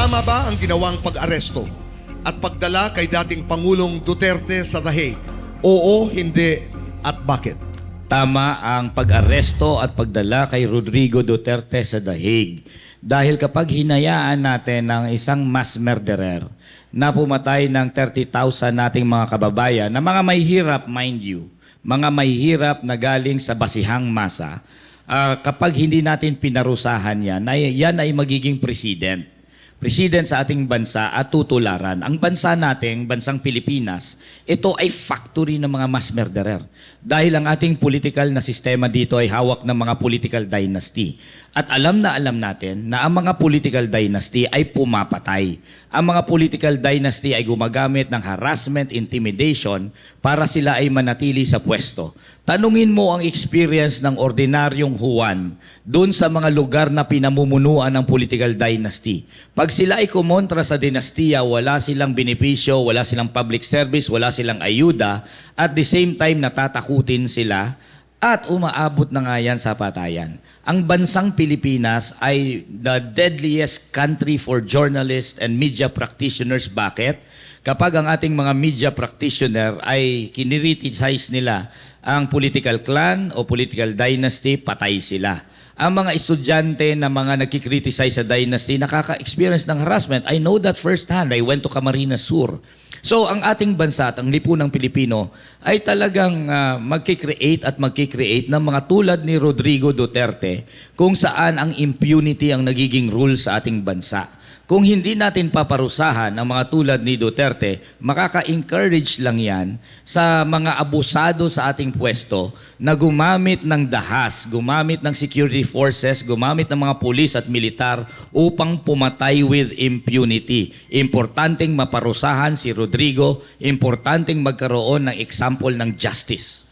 Tama ba ang ginawang pag-aresto at pagdala kay dating Pangulong Duterte sa The Hague? Oo, hindi, at bakit? Tama ang pag-aresto at pagdala kay Rodrigo Duterte sa The Hague. Dahil kapag hinayaan natin ng isang mass murderer na pumatay ng 30,000 nating mga kababayan na mga may hirap, mind you, mga may hirap na galing sa basihang masa, kapag hindi natin pinarusahan yan ay magiging president sa ating bansa at tutularan. Ang bansa natin, bansang Pilipinas, ito ay factory ng mga mass murderer. Dahil ang ating political na sistema dito ay hawak ng mga political dynasty. At alam natin na ang mga political dynasty ay pumapatay. Ang mga political dynasty ay gumagamit ng harassment, intimidation para sila ay manatili sa pwesto. Tanungin mo ang experience ng ordinaryong Juan doon sa mga lugar na pinamumunuan ng political dynasty. Pag sila ay kumontra sa dinastiya, wala silang benepisyo, wala silang public service, wala silang ayuda, at the same time natatakutin sila at umaabot na nga yan sa patayan. Ang bansang Pilipinas ay the deadliest country for journalists and media practitioners. Bakit? Kapag ang ating mga media practitioner ay kinriticize nila ang political clan o political dynasty, patay sila. Ang mga estudyante na mga nagkikriticize sa dynasty, nakaka-experience ng harassment. I know that firsthand. I went to Camarines Sur. So ang ating bansa at ang lipunang Pilipino ay talagang magkikreate ng mga tulad ni Rodrigo Duterte kung saan ang impunity ang nagiging rule sa ating bansa. Kung hindi natin paparusahan ang mga tulad ni Duterte, makaka-encourage lang yan sa mga abusado sa ating pwesto na gumamit ng dahas, gumamit ng security forces, gumamit ng mga pulis at militar upang pumatay with impunity. Importanteng maparusahan si Rodrigo, importanteng magkaroon ng example ng justice.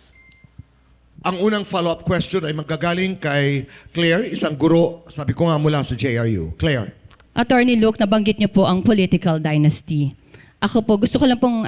Ang unang follow-up question ay magagaling kay Claire, isang guro, sabi ko nga mula sa JRU. Claire. Attorney Luke, nabanggit niyo po ang political dynasty. Ako po, gusto ko lang pong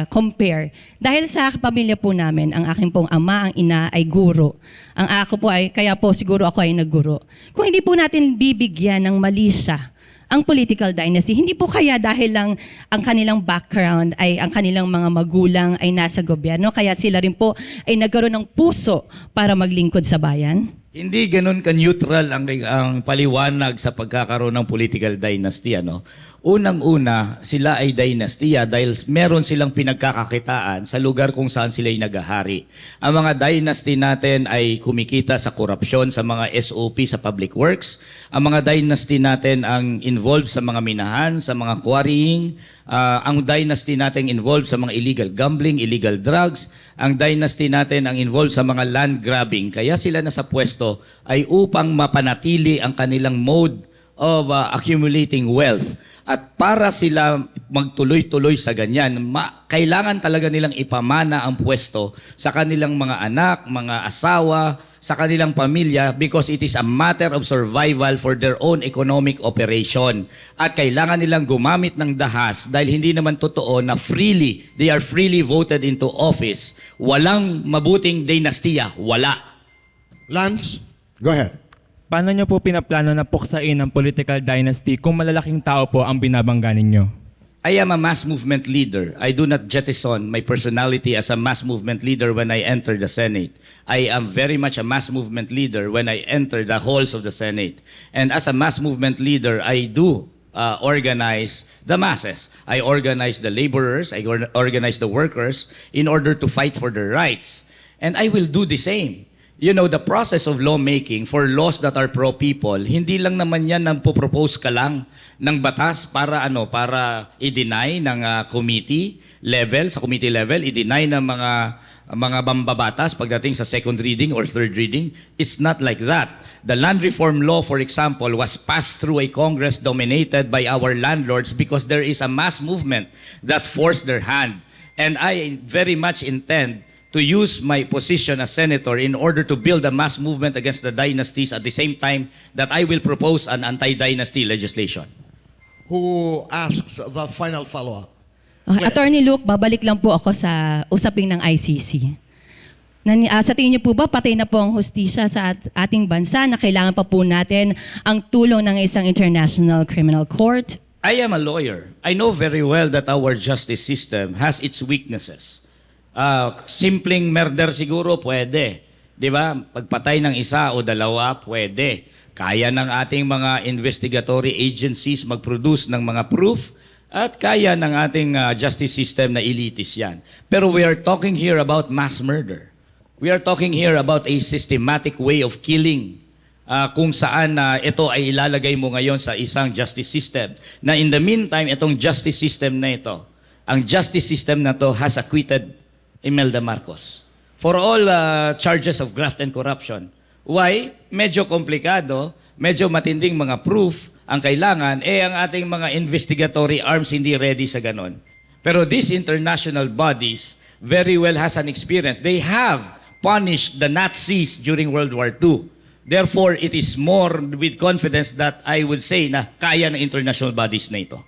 compare. Dahil sa pamilya po namin, ang aking pong ama, ang ina ay guro. Ang ako po ay, kaya po siguro ako ay nagguro. Kung hindi po natin bibigyan ng mali siya, ang political dynasty, hindi po kaya dahil lang ang kanilang background ay ang kanilang mga magulang ay nasa gobyerno, kaya sila rin po ay nagkaroon ng puso para maglingkod sa bayan? Hindi ganun ka-neutral ang paliwanag sa pagkakaroon ng political dynasty. Unang-una, sila ay dynastiya dahil meron silang pinagkakakitaan sa lugar kung saan sila ay nagahari. Ang mga dynasty natin ay kumikita sa korupsyon, sa mga SOP sa public works. Ang mga dynasty natin ang involved sa mga minahan, sa mga quarrying. Ang dynasty natin involved sa mga illegal gambling, illegal drugs. Ang dynasty natin ang involved sa mga land grabbing. Kaya sila nasa pwesto ay upang mapanatili ang kanilang mode of accumulating wealth. At para sila magtuloy-tuloy sa ganyan, kailangan talaga nilang ipamana ang pwesto sa kanilang mga anak, mga asawa, sa kanilang pamilya because it is a matter of survival for their own economic operation. At kailangan nilang gumamit ng dahas dahil hindi naman totoo na they are freely voted into office. Walang mabuting dynastiya. Wala. Lance, go ahead. Paano nyo po pinaplano na puksain ang political dynasty kung malalaking tao po ang binabangga ninyo? I am a mass movement leader. I do not jettison my personality as a mass movement leader when I enter the Senate. I am very much a mass movement leader when I enter the halls of the Senate. And as a mass movement leader, I do organize the masses. I organize the laborers, I organize the workers in order to fight for their rights. And I will do the same. You know, the process of lawmaking for laws that are pro-people, hindi lang naman yan nang propose ka lang ng batas para i-deny ng committee level, sa committee level, i-deny ng mga mambabatas pagdating sa second reading or third reading. It's not like that. The land reform law, for example, was passed through a Congress dominated by our landlords because there is a mass movement that forced their hand. And I very much intend to use my position as senator in order to build a mass movement against the dynasties at the same time that I will propose an anti-dynasty legislation. Who asks the final follow-up? Attorney Luke, babalik lang po ako sa usaping ng ICC. Sa tingin niyo po ba patay na po ang hustisya sa ating bansa na kailangan pa po natin ang tulong ng isang international criminal court? I am a lawyer. I know very well that our justice system has its weaknesses. Simpleng murder siguro pwede. Di ba? Pagpatay ng isa o dalawa, pwede. Kaya ng ating mga investigatory agencies mag-produce ng mga proof at kaya ng ating justice system na elitist yan. Pero we are talking here about mass murder. We are talking here about a systematic way of killing kung saan ito ay ilalagay mo ngayon sa isang justice system. Na in the meantime, itong justice system na ito, ang justice system na to has acquitted Imelda Marcos for all charges of graft and corruption. Why? Medyo komplikado, medyo matinding mga proof ang kailangan, ang ating mga investigatory arms hindi ready sa ganon. Pero these international bodies very well has an experience. They have punished the Nazis during World War II. Therefore, it is more with confidence that I would say na kaya ng international bodies na ito.